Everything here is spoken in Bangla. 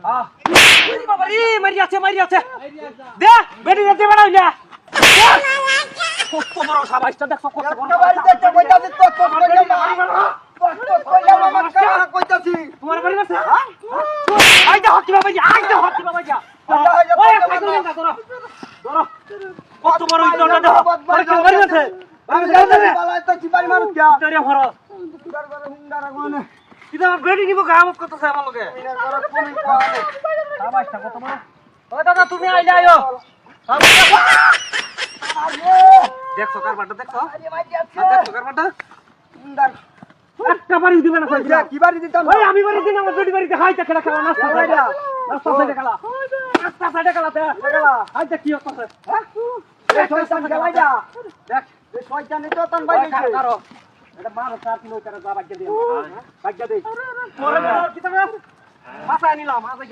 ওরে বাবা রে মারি আছে দে বেটি দে বাড়াও যা কত বড় সাবাইটা দেখো কত বড় বাড়িতে কইতাছি তো কইলাম আমার কাহা কইতাছি তোমার বাড়ি আছে আইটা হচ্ছি বাবা যা ওই সাইকেল না ধরো কত বড় ইটটা দেখো বাড়ি আছে আমি যাই বালাই তো কি বাড়ি মানুষ কিয়া তোরে ভরো দরবারে হুন্ডারা কোনে কিটা বেটি নিব কামত করতেছে আমার লগে ইনা করো কমি কোনে সাবাইটা কত বড় ও দাদা তুমি আইলে আইও দেখো কারবারটা দেখো আরে ভাই দেখো কারবারটা হুন্ডার একটা বাড়ি দিবে না কই কি বাড়ি দিতাম ওই আমি বাড়ি দিন আমার বেটি বাড়িতে হাইটা খেলা খেলা নাস্তা সাইডা নাস্তা সাইডা খেলাতে হাইটা কি হচ্ছে এই শয়তান গেলাইডা দেখ এই শয়তানি তো তন বাইরে কারো এটা মারো 4 কিলো করে যা বাজ্যা দিও বাজ্যা দেই তোরে কি তুমি মাথায় নিলাম